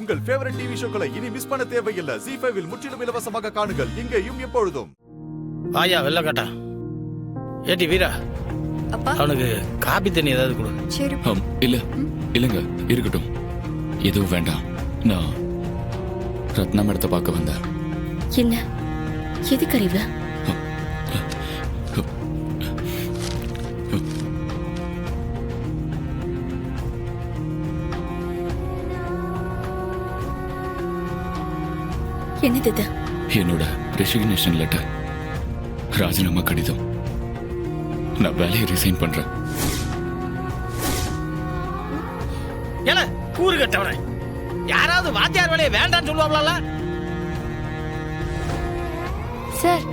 உங்கள் favourite TV ஷோக்களை இனி miss பண்ண தேவையில்லை. ZEE5 இல் முற்றிலும் இலவசமாக காணுங்கள். இங்கேயும் எப்பொழுதும். ஆயா வெள்ளக்காட்டா. ஏடி வீரா, அப்பா அவனுக்கு காபி தண்ணி ஏதாவது கொடு. சரி. இல்லங்க இருக்கட்டும், எதுவும் வேண்டாம். நான் ரத்னா மேடத்தை பார்க்க வந்தேன். என்ன எதுக்கு அறிவு? என்னது இது? என்னோட ரெசிக்னேஷன் லெட்டர், ராஜினாமா கடிதம். நான் வேலையை ரிசைன் பண்றேன். ஏல கூறு கட்டவனே, யாராவது வாத்தியார் வேலையை வேண்டான்னு சொல்லுவாங்களா? சார்,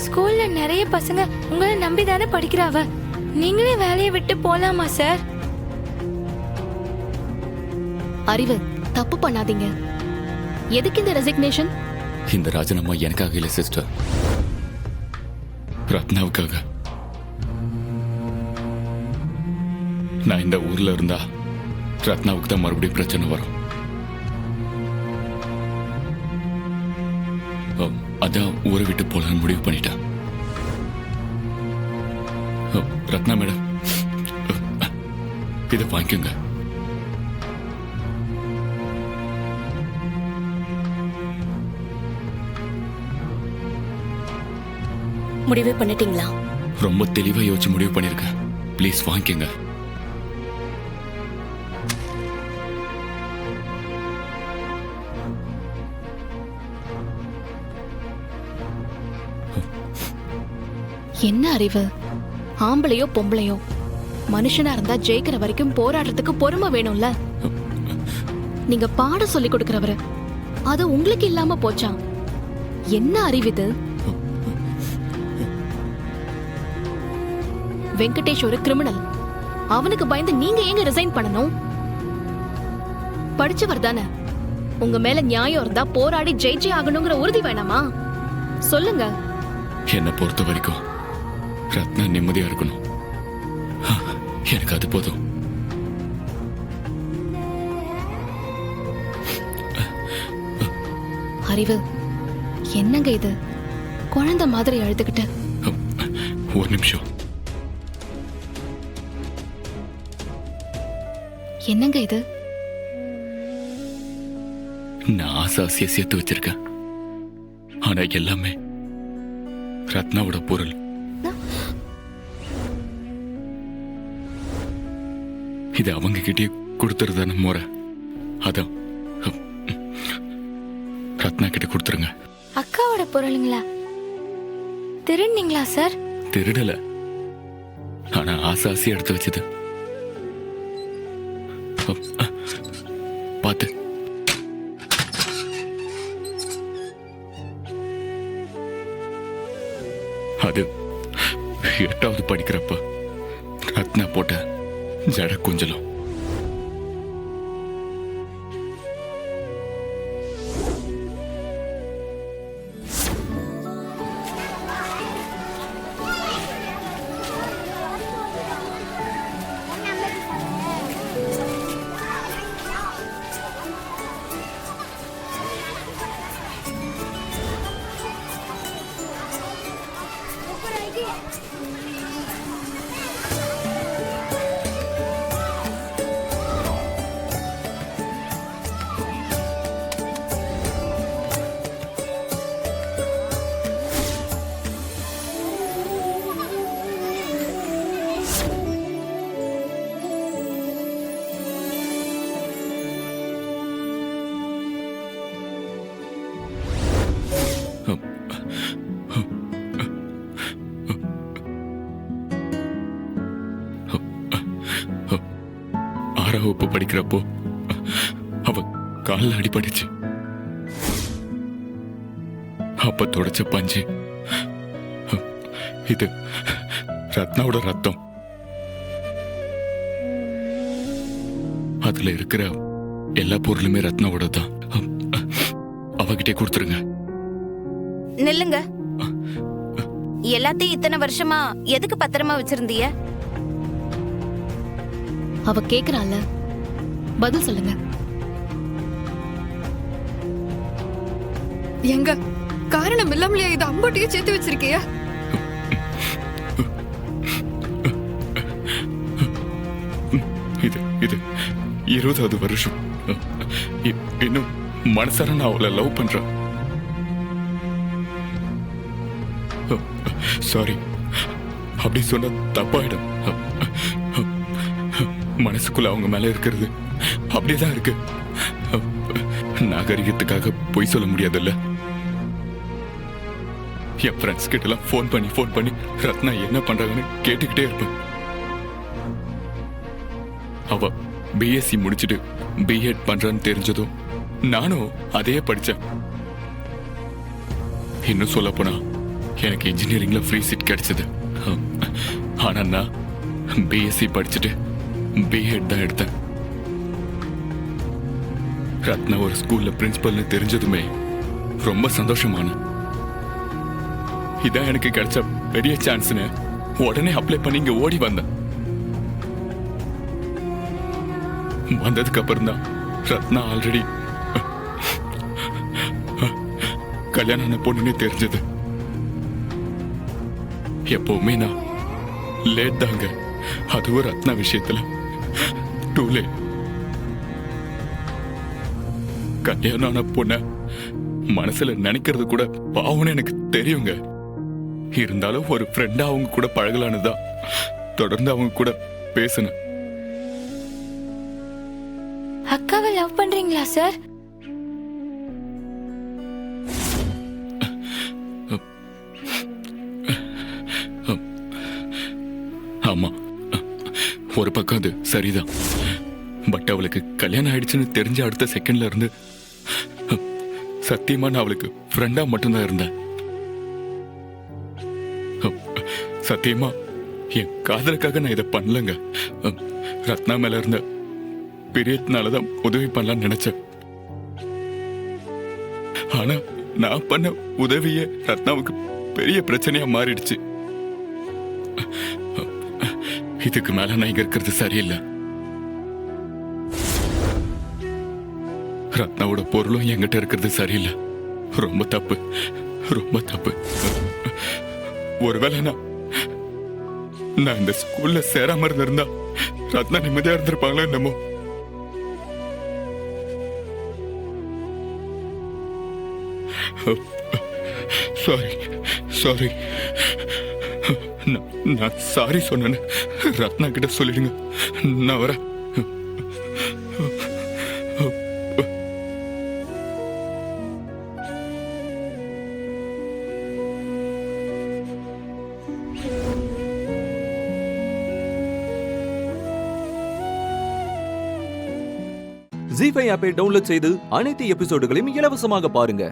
ஸ்கூல்ல நிறைய பசங்க உங்களை நம்பி தானே படிக்கிறாவ. நீங்களே வேலையை விட்டு போலாமா சார்? அறிவு, தப்பு பண்ணாதீங்க. எதுக்கு இந்த ரெசிக்னேஷன்? இந்த ராஜினாமா எனக்காக இல்ல சிஸ்டர், ரத்னாவுக்காக. நான் இந்த ஊர்ல இருந்தா ரத்னாவுக்கு தான் மறுபடியும் பிரச்சனை வரும். அதான் ஊரை விட்டு போலான்னு முடிவு பண்ணிட்டேன். ரத்னா மேடம், இதை வாங்கிக்கோங்க. முடிவு பண்ணிட்டீங்களா? ரொம்ப தெளிவா யோசிச்சு முடிவு பண்ணிருக்கேன். ப்ளீஸ் வாங்கிக்கோங்க. என்ன அறிவு? ஆம்பளையோ பொம்பளையோ மனுஷனா இருந்தா ஜெயிக்கிற வரைக்கும் போராடுறதுக்கு பொறுமை வேணும்ல. நீங்க பாடம் சொல்லி கொடுக்கறவரு, அது உங்களுக்கு இல்லாம போச்சா? என்ன அறிவு இது? வெங்கடேஷ் ஒரு கிரிமினல். அவனுக்கு பயந்து நீங்க ஏங்க ரிசைன் பண்ணணும்? படிச்சவர் தானே. உங்க மேல நியாயம் இருந்தா போராடி ஜெயிச்சே ஆகணுங்கிற உறுதி வேணாமா? சொல்லுங்க. என்னை பொறுத்த வரைக்கும் ரத்னா நிம்மதியா இருக்கணும். எனக்கு அது போதும். அறிவு, என்னங்க இது? குழந்தை மாதிரி அழுதுகிட்டு. ஒரு நிமிஷம். என்னங்க இது? நான் ஆசாசிய சேர்த்து வச்சிருக்கேன். ஆனா எல்லாமே ரத்னாவோட பொருள். இது அவங்க கிட்டே கொடுத்துருதான முறை. அதான் ரத்னா கிட்ட கொடுத்துருங்க. அக்காவோட பொருளுங்களா? திருடுனீங்களா சார்? திருடல, ஆனா ஆசாசி எடுத்து வச்சது. பாத்து. அது 8வது படிக்கிறப்ப ரத்னா போட்ட ஜட குஞ்சலம். வகுப்பு படிக்கிறப்போ அவ காலில் அடிபடிச்சு. அப்ப தொடச்ச பஞ்சு இது ரத்னாவோட ரத்தம். அதுல இருக்கிற எல்லா பொருளுமே ரத்னாவோட தான். அவகிட்டே கொடுத்துருங்க. நில்லுங்க. எல்லாத்தையும் இத்தனை வருஷமா எதுக்கு பத்திரமா வச்சிருந்தீங்க? அவ கேக்குறாள், பதில் சொல்லுங்க. எங்க காரணம் இல்லாமலையா இது அம்பட்டியே சேர்த்து வச்சிருக்கியா? இது இது 20வது வருஷம். இன்னும் மனசார நான் அவளை லவ் பண்றேன். சாரி, அப்படி சொன்னா தப்பாயிடும். மனசுக்குள்ள அவங்க மேல இருக்கிறது அப்படியேதான் இருக்கு. நாகரிகத்துக்காக பொய் சொல்ல முடியாதுல்ல. என் ஃப்ரெண்ட்ஸ் கிட்ட எல்லாம் ஃபோன் பண்ணி ரத்னா என்ன பண்றாங்கன்னு கேட்டுக்கிட்டே இருப்பேன். அவ பிஎஸ்சி முடிச்சுட்டு பிஎட் பண்றான்னு தெரிஞ்சதும் நானும் அதையே படிச்சேன். இன்னும் சொல்ல போனா எனக்கு இன்ஜினியரிங்ல ஃப்ரீ சீட் கிடைச்சது. ஆனா நான் பிஎஸ்சி படிச்சுட்டு பிஎட் தான் எடுத்தேன். ரத்னா ஒரு ஸ்கூல்ல பிரின்சிபல்னு தெரிஞ்சதுமே ரொம்ப சந்தோஷமான. இதான் எனக்கு கிடைச்ச பெரிய சான்ஸ்னு உடனே அப்ளை பண்ணி இங்க ஓடி வந்தேன். வந்ததுக்கு அப்புறம் தான் ரத்னா ஆல்ரெடி கல்யாணம் பொண்ணுன்னு தெரிஞ்சது. எப்பவுமே நான் லேட் தாங்க, அதுவும் ரத்னா விஷயத்துல டூ லேட். கல்யாணம் ஆன பொண்ண மனசுல நினைக்கிறது கூட பாவம்னு எனக்கு தெரியுங்க. இருந்தாலும் ஒரு ஃப்ரெண்டா அவங்க கூட பழகலானுதான் தொடர்ந்து அவங்க கூட பேசினேன். அக்காவை லவ் பண்றீங்களா சார்? ஆமா, ஒரு பக்கம் அது சரிதான். பட் அவளுக்கு கல்யாணம் ஆயிடுச்சுன்னு தெரிஞ்ச அடுத்த செகண்ட்ல இருந்து சத்தியமா நான் அவளுக்கு ஃப்ரெண்டா மட்டும்தான் இருந்தேன். சத்தியமா என் காதலுக்காக நான் இதை பண்ணலங்க. ரத்னா மேல இருந்த பிரியத்தினாலதான் உதவி பண்ணலாம்னு நினைச்சேன். ஆனா நான் பண்ண உதவியே ரத்னாவுக்கு பெரிய பிரச்சனையா மாறிடுச்சு. இதுக்கு மேல நான் இங்க இருக்கிறது சரியில்லை. ரத்னாவோட பொருளும் என்கிட்ட இருக்கிறது சரியில்லை. ரொம்ப தப்பு, ரொம்ப தப்பு. ஒருவேளை நான் இந்த ஸ்கூல்ல சேராம இருந்திருந்தா ரத்னா நிம்மதியா இருந்திருப்பாங்களோ என்னமோ. சாரி சாரி, நான் சாரி சொன்னேன்னு ரத்னா கிட்ட சொல்லிடுங்க. நான் வரேன். ZEE5 ஆப்பை டவுன்லோட் செய்து அனைத்து எபிசோடுகளையும் இலவசமாக பாருங்க.